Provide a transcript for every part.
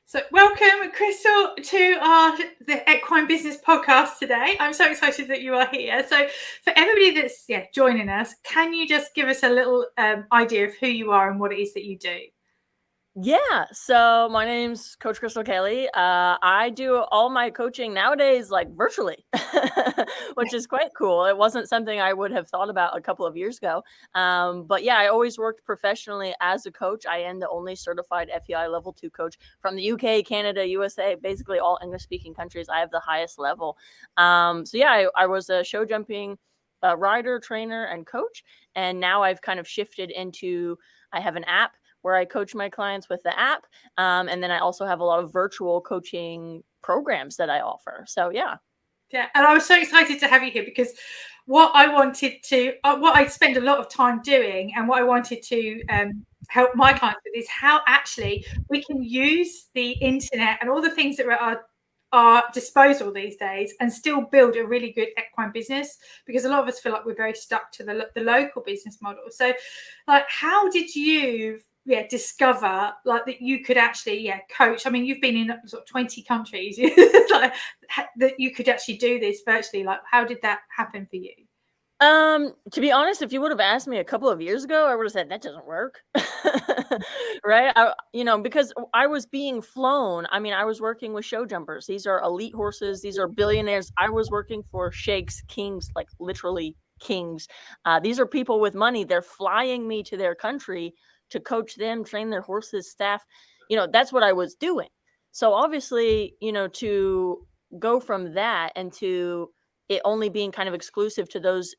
So welcome, Krystal, to the Equine Business Podcast today. I'm so excited that you are here. So for everybody that's joining us, can you just give us a little idea of who you are and what it is that you do? Yeah, so my name's Coach Krystal Kelly. I do all my coaching nowadays like virtually, which is quite cool. It wasn't something I would have thought about a couple of years ago. But yeah, I always worked professionally as a coach. I am the only certified FEI level 2 coach from the UK, Canada, USA, basically all English-speaking countries. I have the highest level. So yeah, I was a show jumping rider, trainer, and coach. And now I've kind of shifted into, I have an app where I coach my clients with the app. And then I also have a lot of virtual coaching programs that I offer. So, yeah. Yeah, and I was so excited to have you here because what I spend a lot of time doing and what I wanted to help my clients with is how actually we can use the internet and all the things that are our disposal these days and still build a really good equine business, because a lot of us feel like we're very stuck to the local business model. So like, how did you discover like that you could actually coach? I mean, you've been in sort of 20 countries like, that you could actually do this virtually. Like, how did that happen for you? To be honest, if you would have asked me a couple of years ago, I would have said that doesn't work. Right? Because I was being flown. I mean, I was working with show jumpers. These are elite horses. These are billionaires. I was working for sheikhs, kings, like literally kings. These are people with money. They're flying me to their country to coach them, train their horses, staff. That's what I was doing. So obviously, to go from that and to it only being kind of exclusive to those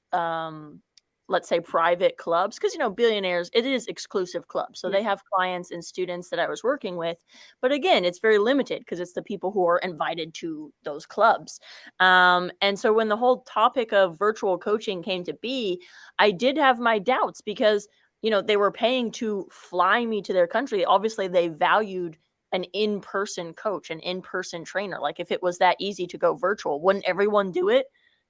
let's say private clubs, because billionaires, it is exclusive clubs, so they have clients and students that I was working with, but again, it's very limited because it's the people who are invited to those clubs. And so when the whole topic of virtual coaching came to be, I did have my doubts because they were paying to fly me to their country. Obviously they valued an in-person coach, an in-person trainer. Like if it was that easy to go virtual, wouldn't everyone do it?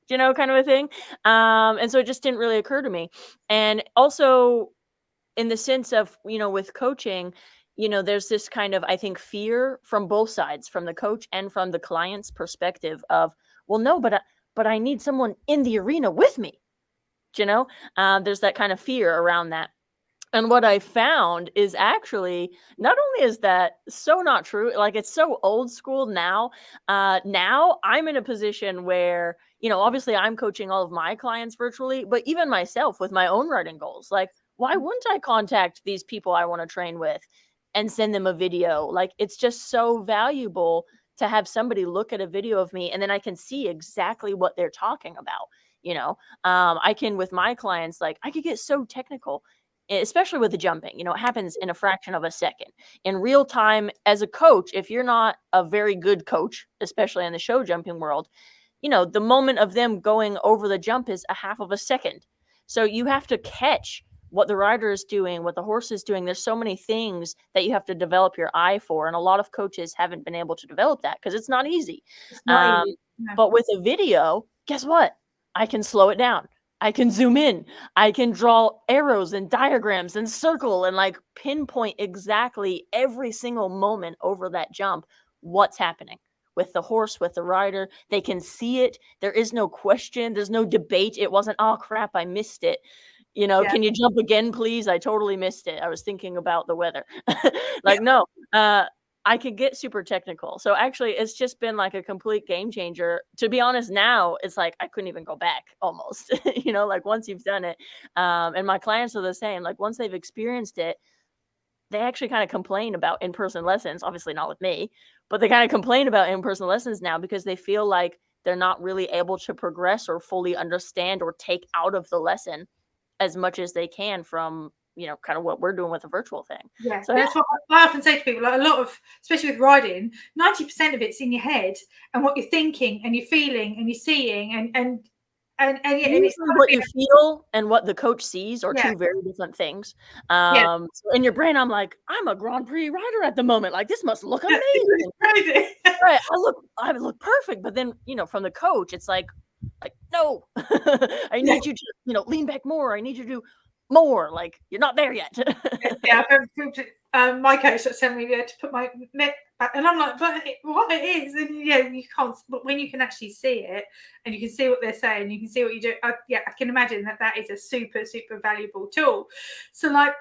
Kind of a thing. And so it just didn't really occur to me. And also in the sense of, with coaching, there's this kind of, I think, fear from both sides, from the coach and from the client's perspective of, well, no, but I need someone in the arena with me. There's that kind of fear around that. And what I found is actually, not only is that so not true, like it's so old school now. Now I'm in a position where, obviously I'm coaching all of my clients virtually, but even myself with my own writing goals, like why wouldn't I contact these people I want to train with and send them a video? Like it's just so valuable to have somebody look at a video of me and then I can see exactly what they're talking about. I can, with my clients, like I could get so technical, especially with the jumping. It happens in a fraction of a second in real time. As a coach, if you're not a very good coach, especially in the show jumping world, the moment of them going over the jump is a half of a second. So you have to catch what the rider is doing, what the horse is doing. There's so many things that you have to develop your eye for. And a lot of coaches haven't been able to develop that because it's not easy. It's not easy. No. But with a video, guess what? I can slow it down. I can zoom in. I can draw arrows and diagrams and circle and like pinpoint exactly every single moment over that jump, what's happening with the horse, with the rider. They can see it. There is no question. There's no debate. It wasn't, oh crap, I missed it. Can you jump again, please? I totally missed it. I was thinking about the weather. No, I could get super technical. So actually it's just been like a complete game changer. To be honest, now it's like I couldn't even go back almost, like once you've done it. And my clients are the same. Like once they've experienced it, they actually kind of complain about in-person lessons, obviously not with me, but they kind of complain about in-person lessons now because they feel like they're not really able to progress or fully understand or take out of the lesson as much as they can from kind of what we're doing with a virtual thing. Yeah, so that's what I often say to people. Like a lot of, especially with riding, 90% of it's in your head and what you're thinking and you're feeling and you're seeing and it's what you feel and what the coach sees are two very different things. So in your brain, I'm like, I'm a Grand Prix rider at the moment. Like this must look amazing. Right, I look perfect. But then from the coach, it's like no, I need you to lean back more. I need you to more, like you're not there yet. Yeah, my coach sort of telling me to put my neck back, and I'm like, but what it is, and you can't. But when you can actually see it, and you can see what they're saying, you can see what you do. I can imagine that is a super valuable tool. So like,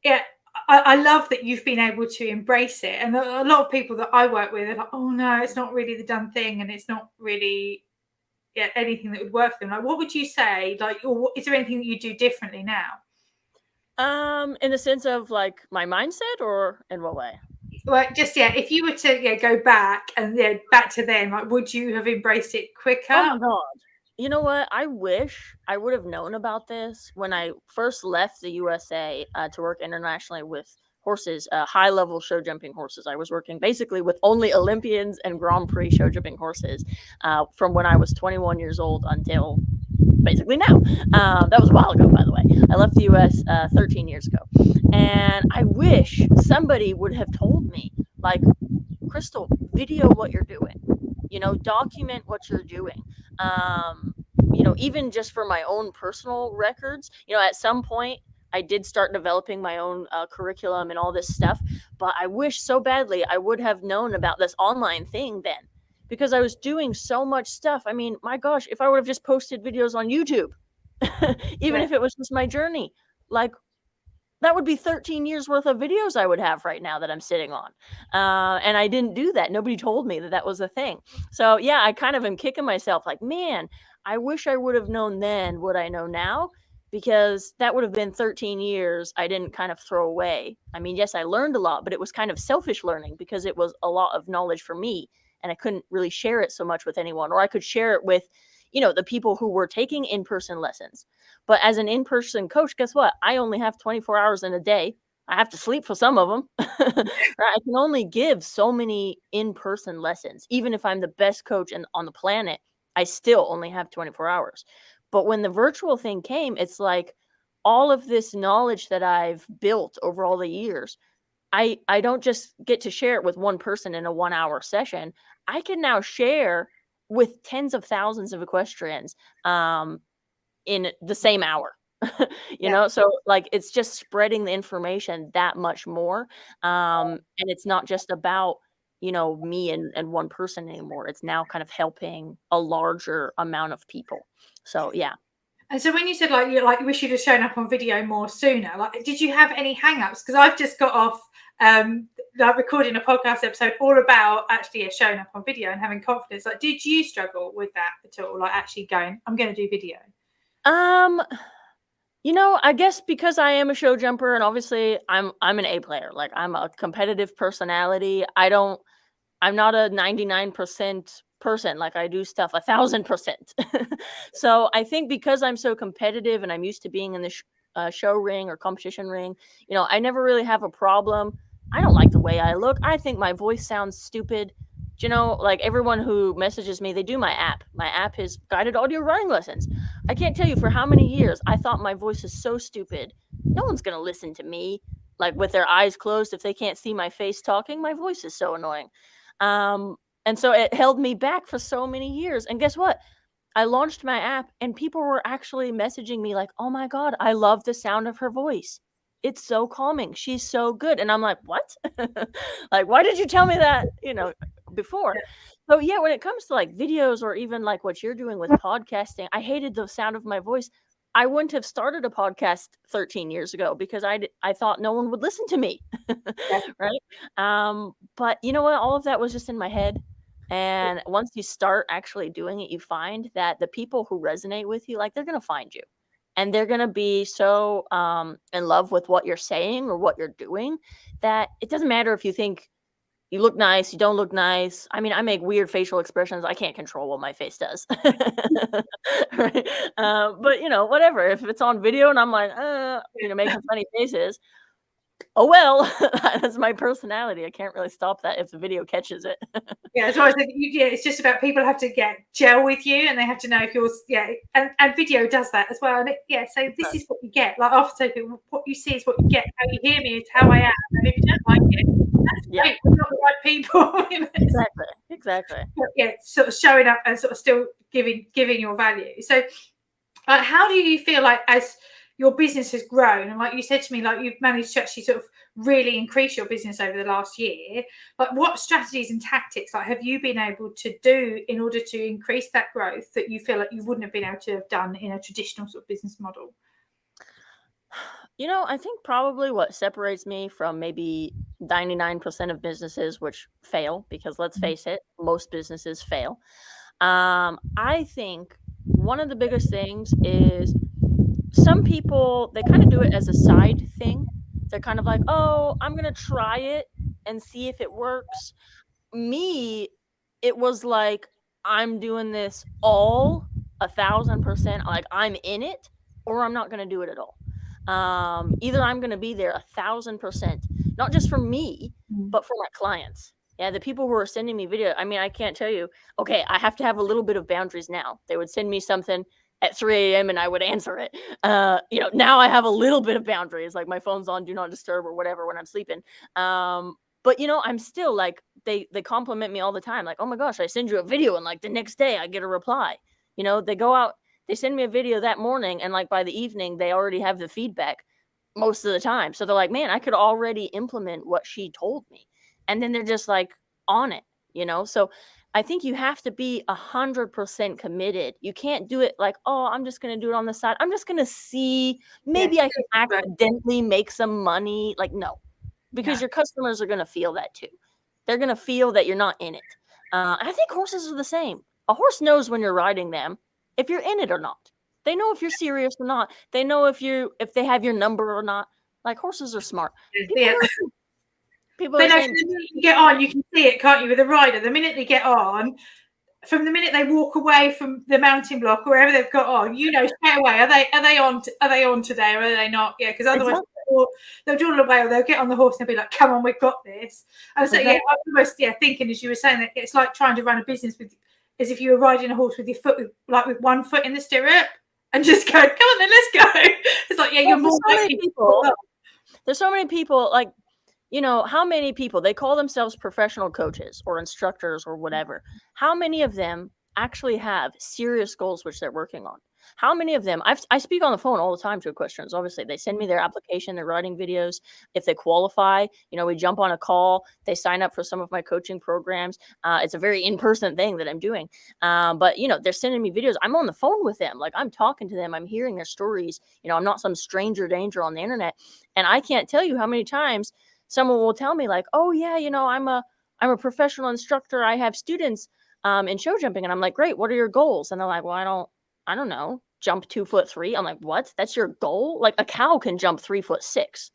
yeah. I love that you've been able to embrace it, and a lot of people that I work with are like, "Oh no, it's not really the done thing, and it's not really anything that would work for them." Like, what would you say? Like, or is there anything that you do differently now? In the sense of like my mindset, or in what way? Well, just if you were to go back and back to then, like, would you have embraced it quicker? Oh my God. You know what? I wish I would have known about this when I first left the USA to work internationally with horses, high level show jumping horses. I was working basically with only Olympians and Grand Prix show jumping horses from when I was 21 years old until basically now. That was a while ago, by the way. I left the US 13 years ago. And I wish somebody would have told me, like, Krystal, video what you're doing. Document what you're doing. Even just for my own personal records, at some point I did start developing my own curriculum and all this stuff, but I wish so badly I would have known about this online thing then, because I was doing so much stuff. I mean, my gosh, if I would have just posted videos on YouTube, even if it was just my journey, like, that would be 13 years worth of videos I would have right now that I'm sitting on. And I didn't do that. Nobody told me that was a thing. So yeah, I kind of am kicking myself like, man, I wish I would have known then what I know now, because that would have been 13 years I didn't kind of throw away. I mean, yes, I learned a lot, but it was kind of selfish learning because it was a lot of knowledge for me and I couldn't really share it so much with anyone, or I could share it with, the people who were taking in-person lessons. But as an in-person coach, guess what? I only have 24 hours in a day. I have to sleep for some of them. I can only give so many in-person lessons. Even if I'm the best coach on the planet, I still only have 24 hours. But when the virtual thing came, it's like all of this knowledge that I've built over all the years, I don't just get to share it with one person in a 1-hour session. I can now share with tens of thousands of equestrians in the same hour. So like, it's just spreading the information that much more. And it's not just about, me and one person anymore. It's now kind of helping a larger amount of people. So yeah. And so when you said like you wish you'd have shown up on video more sooner, like, did you have any hang-ups? Because I've just got off like recording a podcast episode all about actually showing up on video and having confidence. Like, did you struggle with that at all? Like, actually going, I'm going to do video. I guess because I am a show jumper, and obviously I'm an A player. Like, I'm a competitive personality. I'm not a 99% person. Like, I do stuff 1,000%. So I think because I'm so competitive and I'm used to being in the show ring or competition ring, I never really have a problem. I don't like the way I look. I think my voice sounds stupid. Like, everyone who messages me, they do my app. My app is guided audio running lessons. I can't tell you for how many years I thought my voice is so stupid. No one's going to listen to me, like, with their eyes closed. If they can't see my face talking, my voice is so annoying. And so it held me back for so many years. And guess what? I launched my app and people were actually messaging me like, oh my God, I love the sound of her voice. It's so calming. She's so good. And I'm like, what? Like, why did you tell me that, before? So yeah, when it comes to like videos or even like what you're doing with podcasting, I hated the sound of my voice. I wouldn't have started a podcast 13 years ago because I thought no one would listen to me. Right. But you know what? All of that was just in my head. And once you start actually doing it, you find that the people who resonate with you, like, they're going to find you. And they're going to be so in love with what you're saying or what you're doing that it doesn't matter if you think you look nice, you don't look nice. I mean, I make weird facial expressions. I can't control what my face does. Right? But, whatever. If it's on video and I'm like, making funny faces, oh, well, that's my personality. I can't really stop that if the video catches it. So I said, it's just about people have to gel with you, and they have to know if you're, and video does that as well. And so this is what you get. Like, often what you see is what you get. How you hear me is how I am. And if you don't like it, that's great. We're not the right people. Exactly. But sort of showing up and sort of still giving your value. So, how do you feel like, as your business has grown, and like you said to me, like you've managed to actually sort of really increase your business over the last year. But what strategies and tactics like have you been able to do in order to increase that growth that you feel like you wouldn't have been able to have done in a traditional sort of business model? I think probably what separates me from maybe 99% of businesses which fail, because let's face it, most businesses fail. I think one of the biggest things is some people, they kind of do it as a side thing. They're kind of like, oh, I'm going to try it and see if it works. Me, it was like, I'm doing this all 1,000%, like I'm in it, or I'm not going to do it at all. Either I'm going to be there 1,000%, not just for me, but for my clients. Yeah, the people who are sending me video, I mean, I can't tell you, okay, I have to have a little bit of boundaries now. They would send me something at 3 a.m. and I would answer it. Now I have a little bit of boundaries, like my phone's on do not disturb or whatever when I'm sleeping. But I'm still like, they compliment me all the time, like, oh my gosh, I send you a video and like the next day I get a reply. They go out, they send me a video that morning, and like by the evening they already have the feedback most of the time. So they're like, man, I could already implement what she told me. And then they're just like on it, So I think you have to be 100% committed. You can't do it like, oh, I'm just going to do it on the side. I'm just going to see, maybe I can accidentally make some money. Like, no, because your customers are going to feel that too. They're going to feel that you're not in it. I think horses are the same. A horse knows when you're riding them, if you're in it or not. They know if you're serious or not. They know if they have your number or not. Like, horses are smart. People are saying, the minute you get on, you can see it, can't you, with a rider? The minute they get on, from the minute they walk away from the mounting block or wherever they've got on, straight away, are they on today or are they not? Yeah, because otherwise they'll draw away or they'll get on the horse and they'll be like, come on, we've got this. And so I'm almost thinking, as you were saying, that it's like trying to run a business as if you were riding a horse with your foot with one foot in the stirrup and just go, come on then, let's go. It's like, you're more likely. There's so many people, like, how many people, they call themselves professional coaches or instructors or whatever. How many of them actually have serious goals which they're working on? How many of them, I speak on the phone all the time to equestrians. Obviously, they send me their application, they're writing videos. If they qualify, we jump on a call. They sign up for some of my coaching programs. It's a very in-person thing that I'm doing. But, they're sending me videos. I'm on the phone with them. Like, I'm talking to them. I'm hearing their stories. I'm not some stranger danger on the internet. And I can't tell you how many times someone will tell me like, oh yeah, I'm a professional instructor. I have students in show jumping. And I'm like, great, what are your goals? And they're like, well, I don't know, jump 2'3". I'm like, what? That's your goal? Like, a cow can jump 3'6".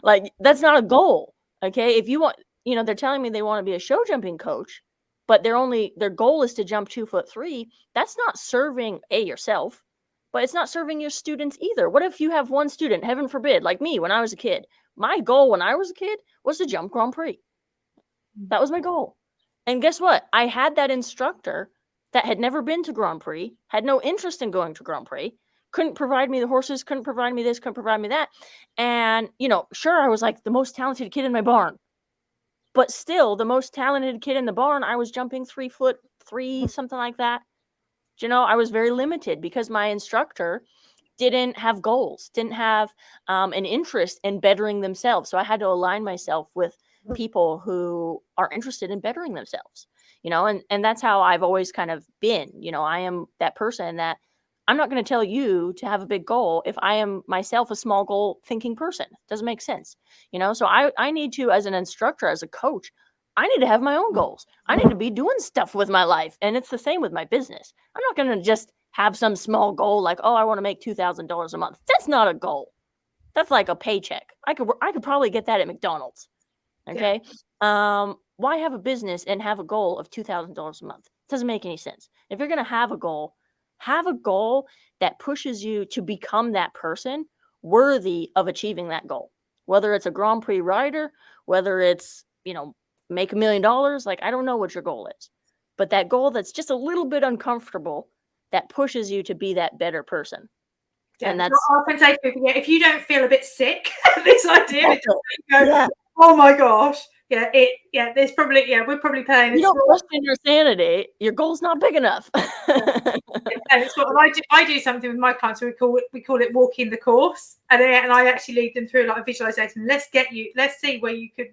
Like, that's not a goal. Okay. If you want, they're telling me they want to be a show jumping coach, but their goal is to jump 2'3". That's not serving yourself, but it's not serving your students either. What if you have one student, heaven forbid, like me when I was a kid? My goal when I was a kid was to jump Grand Prix. That was my goal. And guess what? I had that instructor that had never been to Grand Prix, had no interest in going to Grand Prix, couldn't provide me the horses, couldn't provide me this, couldn't provide me that. And, sure, I was like the most talented kid in my barn. But still, the most talented kid in the barn, I was jumping 3'3", something like that. I was very limited because my instructor didn't have goals, didn't have an interest in bettering themselves. So I had to align myself with people who are interested in bettering themselves, and that's how I've always kind of been. I am that person that I'm not going to tell you to have a big goal if I am myself a small goal thinking person. Doesn't make sense, so I need to, as an instructor, as a coach, I need to have my own goals. I need to be doing stuff with my life. And it's the same with my business. I'm not going to just have some small goal like, oh, I want to make $2,000 a month. That's not a goal. That's like a paycheck. I could probably get that at McDonald's. Okay. Yeah. Why have a business and have a goal of $2,000 a month? It doesn't make any sense. If you're going to have a goal that pushes you to become that person worthy of achieving that goal. Whether it's a Grand Prix rider, whether it's, make $1 million. Like, I don't know what your goal is, but that goal that's just a little bit uncomfortable, that pushes you to be that better person. Yeah, and that's what I often say to people, if you don't feel a bit sick, this idea, oh my gosh, There's probably, we're probably playing You a don't small. question your sanity. Your goal's not big enough. It's what I do something with my clients. We call it walking the course, and I actually lead them through like a visualization. Let's see where you could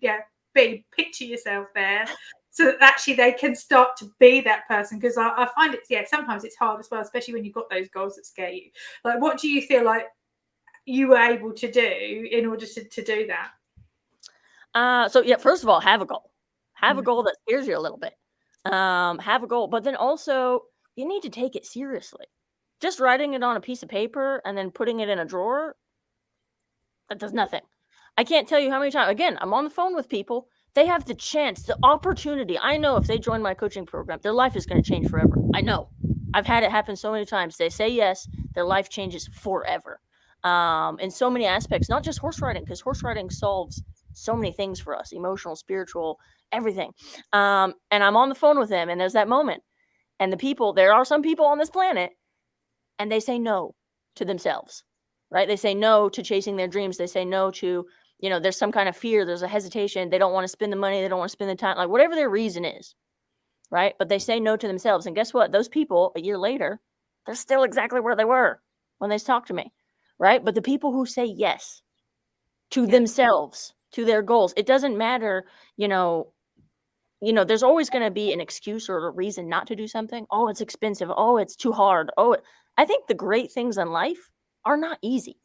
be. Picture yourself there, so that actually they can start to be that person. Because I find it sometimes it's hard as well, especially when you've got those goals that scare you. Like, what do you feel like you were able to do in order to do that? So first of all, have a goal. Have a goal that scares you a little bit. Have a goal, but then also you need to take it seriously. Just writing it on a piece of paper and then putting it in a drawer, that does nothing. I can't tell you how many times, again, I'm on the phone with people. They have the chance, the opportunity. I know if they join my coaching program, their life is going to change forever. I know. I've had it happen so many times. They say yes, their life changes forever. In so many aspects, not just horse riding, because horse riding solves so many things for us, emotional, spiritual, everything. And I'm on the phone with them, and there's that moment. And there are some people on this planet, and they say no to themselves, right? They say no to chasing their dreams. They say no to, there's some kind of fear. There's a hesitation. They don't want to spend the money. They don't want to spend the time, like whatever their reason is, right? But they say no to themselves. And guess what? Those people, a year later, they're still exactly where they were when they talked to me, right? But the people who say yes to themselves, to their goals, it doesn't matter, there's always going to be an excuse or a reason not to do something. Oh, it's expensive. Oh, it's too hard. I think the great things in life are not easy.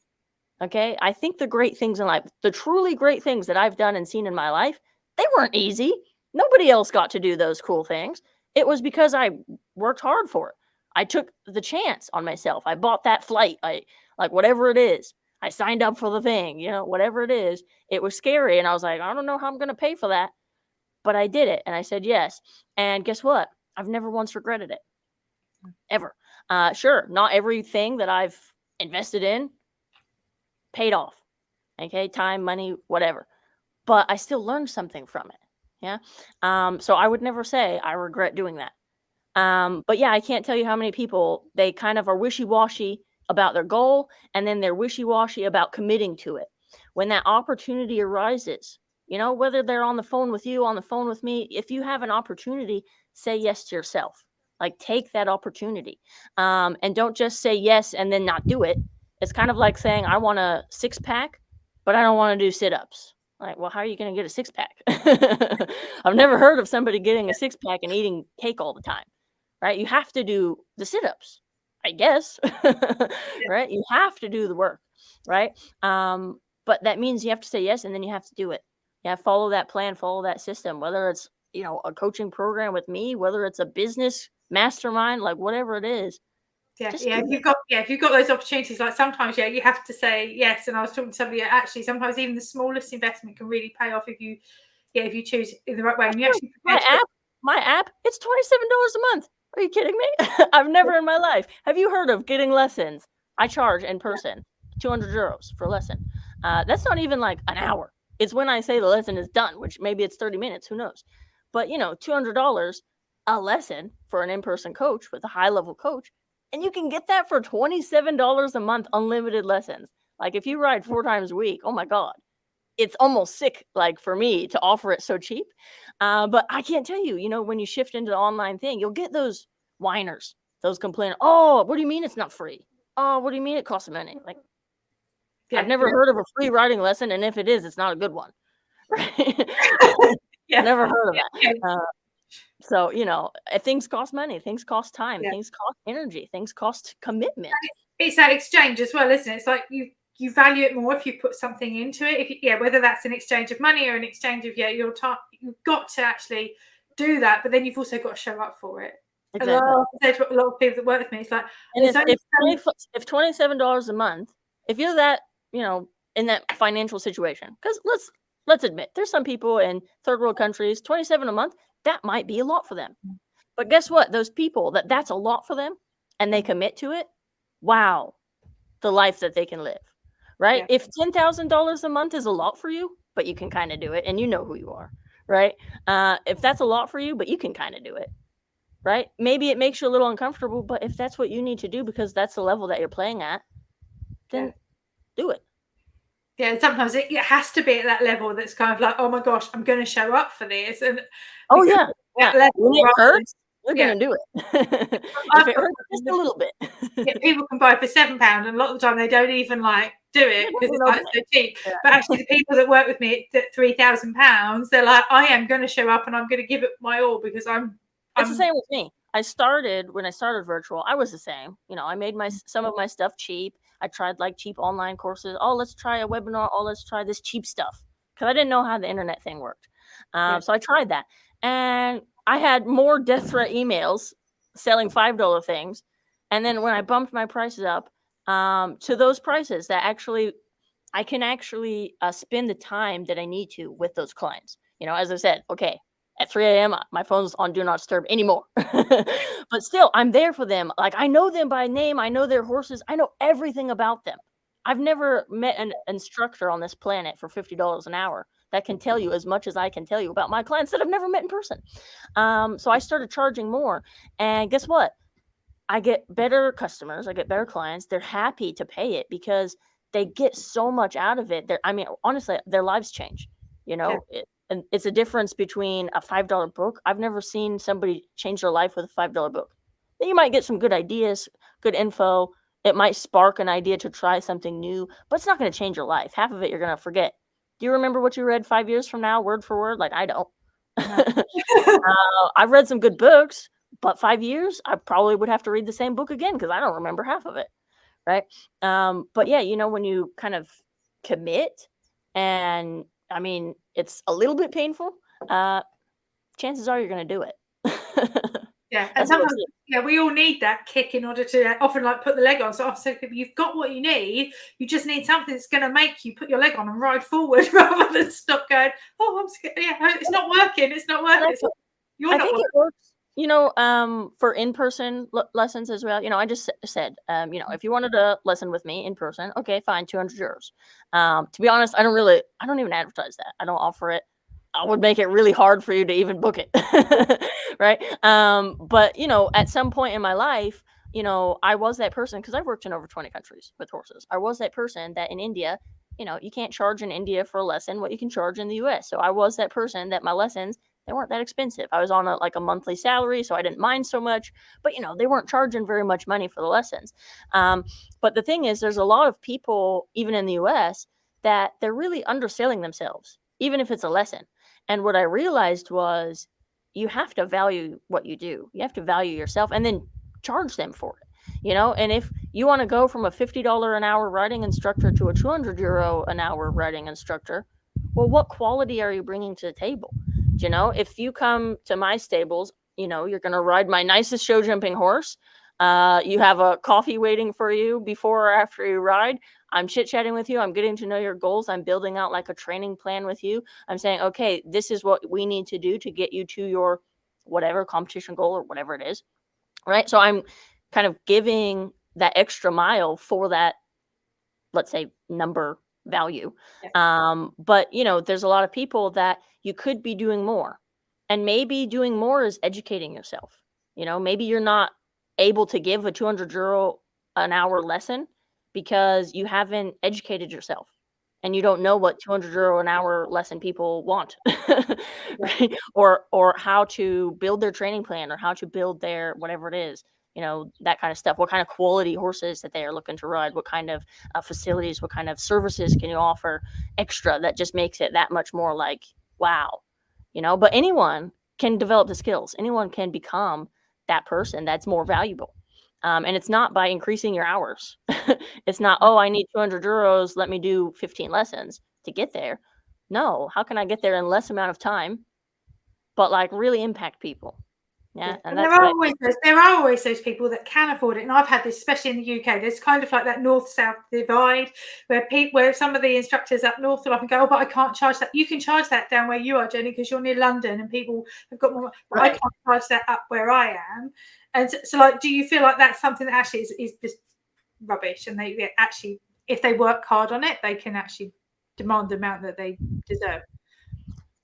Okay. I think the great things in life, the truly great things that I've done and seen in my life, they weren't easy. Nobody else got to do those cool things. It was because I worked hard for it. I took the chance on myself. I bought that flight. Whatever it is, I signed up for the thing, whatever it is. It was scary. And I was like, I don't know how I'm going to pay for that. But I did it. And I said yes. And guess what? I've never once regretted it. Ever. Sure, not everything that I've invested in paid off. Okay, time, money, whatever. But I still learned something from it. Yeah. So I would never say I regret doing that. But I can't tell you how many people, they kind of are wishy-washy about their goal, and then they're wishy-washy about committing to it. When that opportunity arises, whether they're on the phone with you, on the phone with me, if you have an opportunity, say yes to yourself. Like, take that opportunity. And don't just say yes and then not do it. It's kind of like saying, I want a 6-pack, but I don't want to do sit-ups. Like, well, how are you going to get a 6-pack? I've never heard of somebody getting a 6-pack and eating cake all the time, right? You have to do the sit-ups, I guess, right? You have to do the work, right? But that means you have to say yes, and then you have to do it. Follow that plan, follow that system, whether it's, a coaching program with me, whether it's a business mastermind, like whatever it is. If you've got those opportunities, like sometimes you have to say yes. And I was talking to somebody, actually sometimes even the smallest investment can really pay off if you choose in the right way. And you actually my app, it's $27 a month. Are you kidding me? I've never in my life. Have you heard of getting lessons? I charge in person 200 euros for a lesson. That's not even like an hour. It's when I say the lesson is done, which maybe it's 30 minutes, who knows? But $200 a lesson for an in-person coach with a high-level coach. And you can get that for $27 a month, unlimited lessons. Like, if you ride 4 times a week, oh my God, it's almost sick, like, for me to offer it so cheap. But I can't tell you, when you shift into the online thing, you'll get those whiners, those complainers. Oh, what do you mean it's not free? Oh, what do you mean it costs money? Like, I've never heard of a free riding lesson. And if it is, it's not a good one. Right? Never heard of that. So, things cost money, things cost time, things cost energy, things cost commitment. It's that exchange as well, isn't it? It's like you value it more if you put something into it. Whether that's an exchange of money or an exchange of your time, you've got to actually do that. But then you've also got to show up for it. Exactly. A lot of people that work with me, it's like, and if $27 a month, if you're that, in that financial situation, because let's admit, there's some people in third world countries, 27 a month, that might be a lot for them. But guess what? Those people that's a lot for them and they commit to it. Wow. The life that they can live, right? If $10,000 a month is a lot for you, but you can kind of do it, and you know who you are, right? If that's a lot for you, but you can kind of do it, right? Maybe it makes you a little uncomfortable, but if that's what you need to do because that's the level that you're playing at, then do it. Yeah, sometimes it has to be at that level that's kind of like, oh my gosh, I'm going to show up for this, and Oh, because yeah. that Yeah. level, When it rather than hurts, you're yeah, gonna do it. If I've it got hurts just a little bit. yeah, people can buy for £7, and a lot of the time they don't even like do Yeah, it don't because even it's like open so it. cheap. Yeah. But actually, the people that work with me at £3,000, they're like, I am going to show up and I'm going to give it my all because It's the I'm same with me. When I started virtual, I was the same. You know, I made some of my stuff cheap. I tried like cheap online courses. Oh, let's try a webinar. Oh, let's try this cheap stuff because I didn't know how the internet thing worked. yeah, So I tried that, and I had more death threat emails selling $5 things. And then when I bumped my prices up to those prices that actually I can actually spend the time that I need to with those clients. You know, as I said, okay, at 3 a.m., my phone's on Do Not Disturb anymore. But still, I'm there for them. Like, I know them by name. I know their horses. I know everything about them. I've never met an instructor on this planet for $50 an hour that can tell you as much as I can tell you about my clients that I've never met in person. So I started charging more. And guess what? I get better customers. I get better clients. They're happy to pay it because they get so much out of it. I mean, honestly, their lives change. You yeah, know, and it's a difference between a $5 book. I've never seen somebody change their life with a $5 book. Then you might get some good ideas, good info. It might spark an idea to try something new, but it's not going to change your life. Half of it you're going to forget. Do you remember what you read 5 years from now, word for word? Like, I don't. no. I've read some good books, but 5 years, I probably would have to read the same book again because I don't remember half of it. Right. But yeah, you know, when you kind of commit, and I mean, it's a little bit painful, chances are you're going to do it. Yeah, and That's what I've sometimes, seen. yeah, we all need that kick in order to often like put the leg on. So often you've got what you need. You just need something that's going to make you put your leg on and ride forward rather than stop going, oh, I'm scared. Yeah, it's not working. It's not And working. It's like, you're I not think working. it works, you know, for in-person lessons as well. You know, I just said, you know, if you wanted to lesson with me in person, okay, fine, €200. To be honest, I don't even advertise that. I don't offer it. I would make it really hard for you to even book it. Right. But you know, at some point in my life, you know, I was that person because I've worked in over 20 countries with horses. I was that person that in India, you know, you can't charge in India for a lesson what you can charge in the US. So I was that person that my lessons, they weren't that expensive. I was on a monthly salary, so I didn't mind so much. But you know, they weren't charging very much money for the lessons. But the thing is, there's a lot of people, even in the US, that they're really underselling themselves, even if it's a lesson. And what I realized was you have to value what you do. You have to value yourself and then charge them for it. You know, and if you want to go from a $50 an hour riding instructor to a €200 an hour riding instructor, well, what quality are you bringing to the table? You know, if you come to my stables, you know, you're going to ride my nicest show jumping horse. You have a coffee waiting for you before or after you ride. I'm chit chatting with you. I'm getting to know your goals. I'm building out like a training plan with you. I'm saying, okay, this is what we need to do to get you to your whatever competition goal or whatever it is. Right. So I'm kind of giving that extra mile for that, let's say, number value. Yeah. But you know, there's a lot of people that you could be doing more, and maybe doing more is educating yourself. You know, maybe you're not able to give a €200 an hour lesson because you haven't educated yourself and you don't know what €200 an hour lesson people want. Right? Or how to build their training plan or how to build their whatever it is, you know, that kind of stuff. What kind of quality horses that they are looking to ride, what kind of facilities, what kind of services can you offer extra that just makes it that much more like, wow, you know. But anyone can develop the skills, anyone can become that person that's more valuable. And it's not by increasing your hours. It's not, oh, I need €200, let me do 15 lessons to get there. No, how can I get there in less amount of time but like really impact people? Yeah, Yeah. And and that's what I there are always those people that can afford it, and I've had this, especially in the UK. There's kind of like that north-south divide where some of the instructors up north will often go, oh, but I can't charge that. You can charge that down where you are, Jenny, because you're near London and people have got more. But I right. can't charge that up where I am. And so, like, do you feel like that's something that actually is just rubbish, and they actually, if they work hard on it, they can actually demand the amount that they deserve?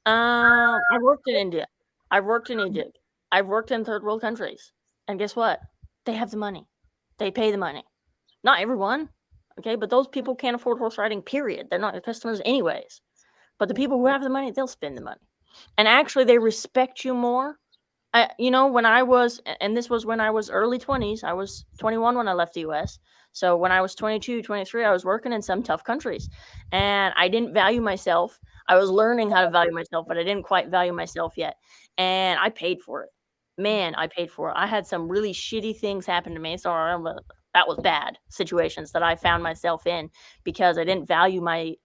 I worked in India. I've worked in Egypt. I've worked in third world countries. And guess what? They have the money. They pay the money. Not everyone. Okay. But those people can't afford horse riding, period. They're not your customers anyways. But the people who have the money, they'll spend the money. And actually, they respect you more. When I was, and this was when I was early 20s, I was 21 when I left the US. So when I was 22, 23, I was working in some tough countries and I didn't value myself. I was learning how to value myself, but I didn't quite value myself yet. And I paid for it. Man, I paid for it. I had some really shitty things happen to me. So that was bad situations that I found myself in because I didn't value my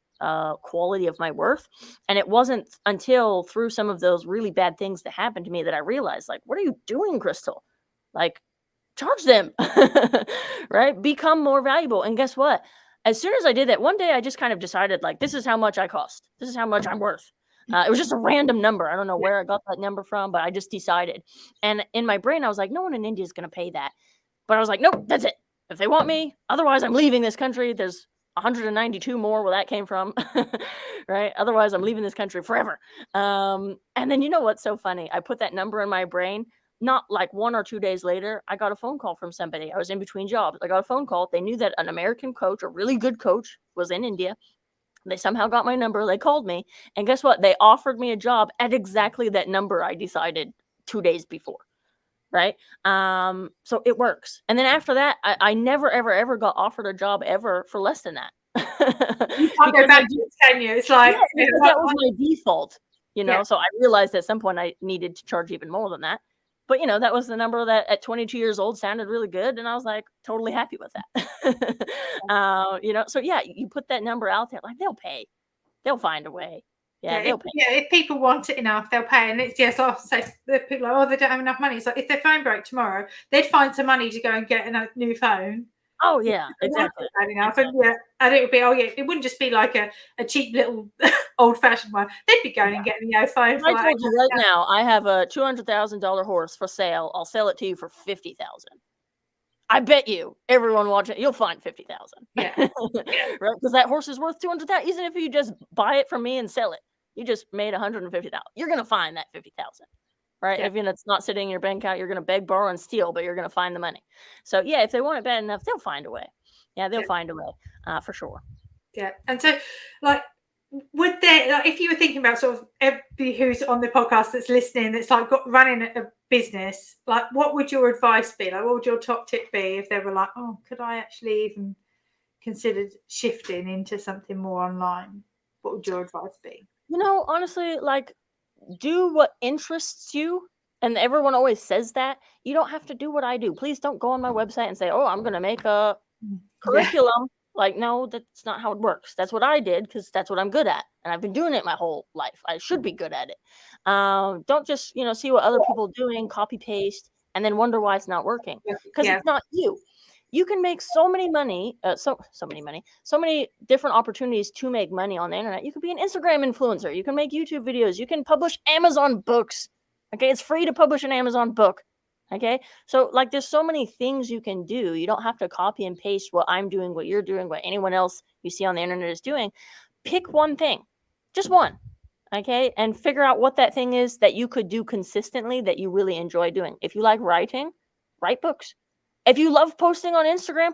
quality of my worth. And it wasn't until through some of those really bad things that happened to me that I realized, like, what are you doing, Krystal? Like, charge them, right? Become more valuable. And guess what? As soon as I did that, one day I just kind of decided, like, this is how much I cost. This is how much I'm worth. It was just a random number. I don't know where I got that number from, but I just decided. And in my brain, I was like, no one in India is going to pay that. But I was like, nope, that's it. If they want me, otherwise I'm leaving this country. There's 192 more where that came from, right? Otherwise, I'm leaving this country forever. And then you know what's so funny? I put that number in my brain. Not like 1 or 2 days later, I got a phone call from somebody. I was in between jobs. I got a phone call. They knew that an American coach, a really good coach, was in India. They somehow got my number. They called me. And guess what? They offered me a job at exactly that number I decided 2 days before. Right. So it works. And then after that, I never, ever, ever got offered a job ever for less than that. You can't go back to it, can you? It's like, that was my default, Yeah. So I realized at some point I needed to charge even more than that. But, that was the number that at 22 years old sounded really good. And I was like, totally happy with that. So yeah, you put that number out there, like they'll pay, they'll find a way. Yeah, they'll pay. If people want it enough, they'll pay. And it's so the people are like, they don't have enough money. So if their phone broke tomorrow, they'd find some money to go and get a new phone. Oh yeah, exactly. Exactly. And it would be it wouldn't just be like a cheap little old-fashioned one. They'd be going and getting a phone. I told you right now, I have a $200,000 horse for sale. I'll sell it to you for $50,000. I bet you everyone watching, you'll find 50,000. Yeah. Right? Because that horse is worth 200,000. Even if you just buy it from me and sell it, you just made 150,000. You're gonna find that 50,000. Right? Yeah. Even if it's not sitting in your bank account, you're gonna beg, borrow, and steal, but you're gonna find the money. So yeah, if they want it bad enough, they'll find a way. Yeah, they'll find a way, for sure. Yeah. And so, like, would there, like, if you were thinking about sort of everybody who's on the podcast that's listening, that's like running a business, like, what would your advice be? Like, what would your top tip be if they were like, oh, could I actually even consider shifting into something more online? What would your advice be? Honestly, like, do what interests you. And everyone always says that. You don't have to do what I do. Please don't go on my website and say, oh, I'm going to make a curriculum. Like, no, that's not how it works. That's what I did because that's what I'm good at. And I've been doing it my whole life. I should be good at it. Don't just, see what other people are doing, copy paste, and then wonder why it's not working. Because it's not you. You can make so many different opportunities to make money on the internet. You could be an Instagram influencer. You can make YouTube videos. You can publish Amazon books. Okay, it's free to publish an Amazon book. Okay, so like there's so many things you can do. You don't have to copy and paste what I'm doing, what you're doing, what anyone else you see on the internet is doing. Pick one thing, just one. Okay, and figure out what that thing is that you could do consistently that you really enjoy doing. If you like writing, write books. If you love posting on Instagram,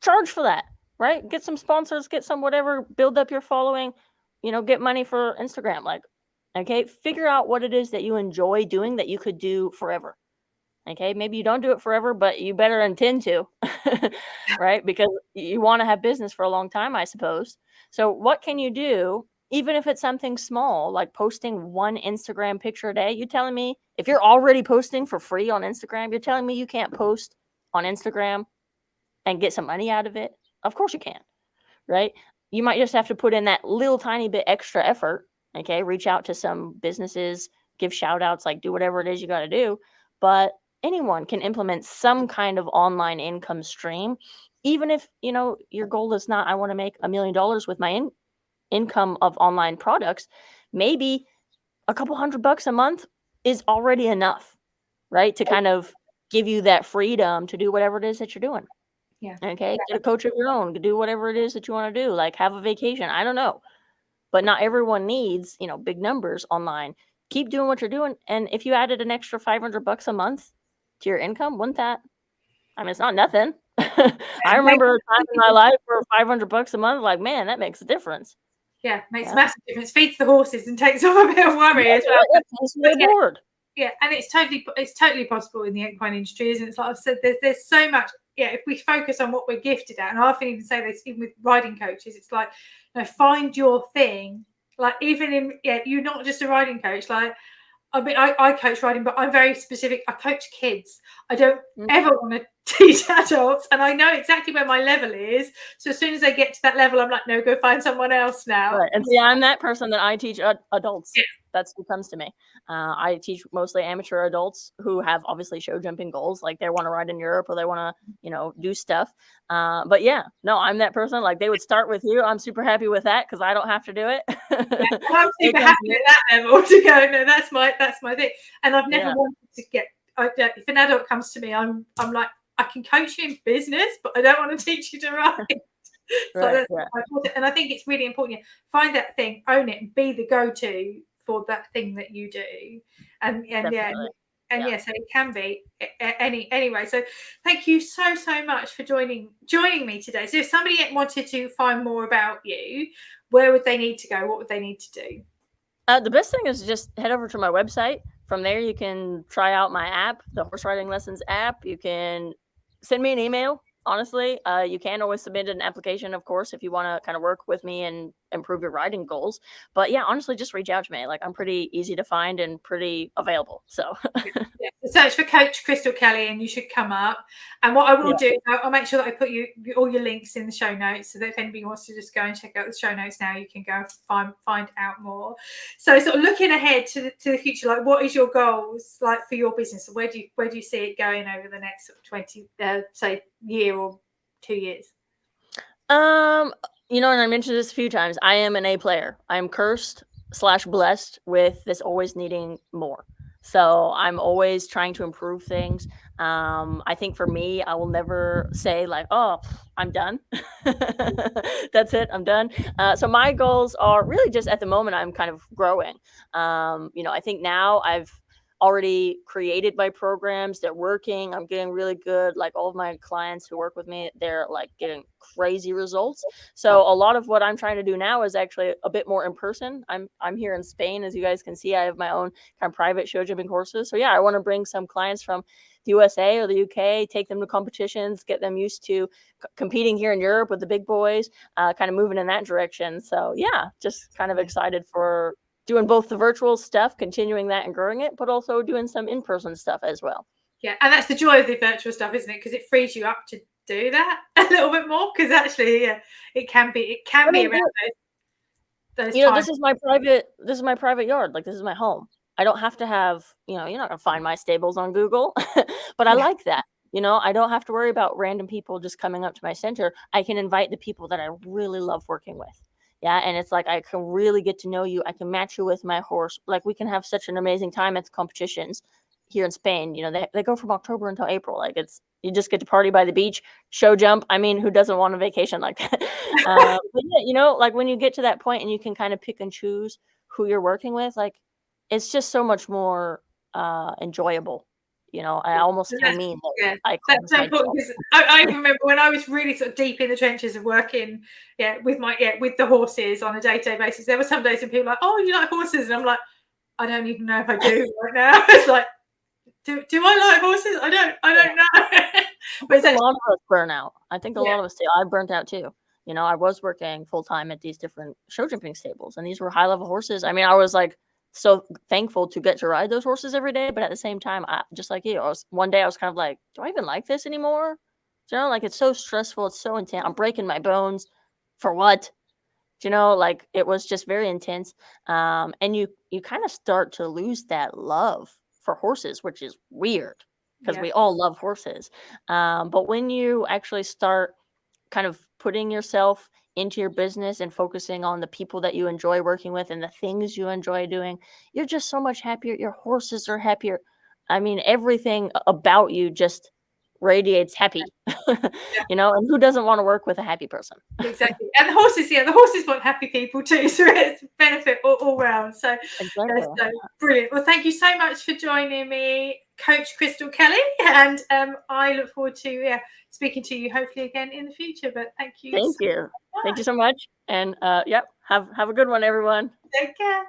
charge for that, right? Get some sponsors, get some whatever, build up your following, get money for Instagram. Like, okay, figure out what it is that you enjoy doing that you could do forever. Okay, maybe you don't do it forever, but you better intend to, right? Because you want to have business for a long time, I suppose. So what can you do, even if it's something small, like posting one Instagram picture a day? You telling me if you're already posting for free on Instagram, you're telling me you can't post on Instagram and get some money out of it? Of course you can, right? You might just have to put in that little tiny bit extra effort. Okay, reach out to some businesses, give shout outs, like do whatever it is you got to do. But anyone can implement some kind of online income stream, even if, your goal is not, I want to make $1 million with my income of online products. Maybe a couple $100 a month is already enough, right? To kind of give you that freedom to do whatever it is that you're doing. Yeah. Okay. Get a coach of your own, do whatever it is that you want to do, like have a vacation. I don't know. But not everyone needs, big numbers online. Keep doing what you're doing. And if you added an extra $500 a month to your income, wouldn't that, I mean, it's not nothing. I remember a time in my life where $500 a month, like, man, that makes a difference. Makes a massive difference. Feeds the horses and takes off a bit of worry as well. Bored. Yeah, and it's totally possible in the equine industry, isn't it? It's like I've said, there's so much. Yeah, if we focus on what we're gifted at, and I often even say this, even with riding coaches, it's like, find your thing. Like even in you're not just a riding coach. Like I mean, I coach riding, but I'm very specific. I coach kids. I don't ever want to teach adults, and I know exactly where my level is. So as soon as they get to that level, I'm like, no, go find someone else now. Right. And see, I'm that person that I teach adults. Yeah. That's who comes to me. I teach mostly amateur adults who have obviously show jumping goals, like they want to ride in Europe or they want to, do stuff. But yeah, no, I'm that person. Like they would start with you. I'm super happy with that because I don't have to do it. I'm super happy at that level to go. No, that's my thing. And I've never wanted to get. If an adult comes to me, I'm like, I can coach you in business, but I don't want to teach you to ride. So and I think it's really important. Find that thing, own it, and be the go-to for that thing that you do. And so it can be anyway. So thank you so much for joining me today. So if somebody wanted to find more about you, where would they need to go? What would they need to do? The best thing is just head over to my website. From there, you can try out my app, the Horse Riding Lessons app. You can send me an email. Honestly, you can always submit an application, of course, if you want to kind of work with me and improve your riding goals. But yeah, honestly, just reach out to me. Like I'm pretty easy to find and pretty available. So search for Coach Krystal Kelly and you should come up. And what I will do, I'll make sure that I put all your links in the show notes so that if anybody wants to just go and check out the show notes now, you can go and find out more. So sort of looking ahead to the future, like what is your goals like for your business? Where do you see it going over the next sort of 20 say year or 2 years? And I mentioned this a few times. I am an A player. I am cursed/blessed with this always needing more. So I'm always trying to improve things. I think for me, I will never say like, oh, I'm done. That's it. I'm done. So my goals are really just at the moment, I'm kind of growing. I think now I've already created my programs. They're working. I'm getting really good. Like all of my clients who work with me, they're like getting crazy results. So a lot of what I'm trying to do now is actually a bit more in person. I'm here in Spain, as you guys can see. I have my own kind of private show jumping horses. So yeah, I want to bring some clients from the USA or the UK, take them to competitions, get them used to competing here in Europe with the big boys, kind of moving in that direction. So yeah, just kind of excited for doing both the virtual stuff, continuing that and growing it, but also doing some in-person stuff as well. Yeah, and that's the joy of the virtual stuff, isn't it? Because it frees you up to do that a little bit more. Because actually, it can be around those times. This is my private yard. Like this is my home. I don't have to have, you're not gonna find my stables on Google, but I like that. I don't have to worry about random people just coming up to my center. I can invite the people that I really love working with. Yeah. And it's like, I can really get to know you. I can match you with my horse. Like we can have such an amazing time at the competitions here in Spain. They go from October until April. Like you just get to party by the beach, show jump. I mean, who doesn't want a vacation like that? But yeah, like when you get to that point and you can kind of pick and choose who you're working with, like it's just so much more enjoyable. I almost feel mean. That's so important because I remember when I was really sort of deep in the trenches of working, with the horses on a day-to-day basis. There were some days when people were like, "Oh, you like horses?" And I'm like, "I don't even know if I do right now." It's like, do I like horses? I don't know. But a lot of us burn out. I think a lot of us do. I burnt out too. I was working full time at these different show jumping stables, and these were high-level horses. I mean, I was like so thankful to get to ride those horses every day, but at the same time, just like you, one day I was kind of like, do I even like this anymore? Like it's so stressful, it's so intense. I'm breaking my bones for what? Like it was just very intense. And you kind of start to lose that love for horses, which is weird because we all love horses. But when you actually start kind of putting yourself into your business and focusing on the people that you enjoy working with and the things you enjoy doing, you're just so much happier. Your horses are happier. I mean, everything about you just radiates happy. You know, and who doesn't want to work with a happy person? Exactly. And the horses want happy people too, so it's benefit all round. So Exactly. so brilliant. Well, thank you so much for joining me, Coach Krystal Kelly, and I look forward to speaking to you hopefully again in the future. But thank you. Thank you so much. And have a good one, everyone. Take care.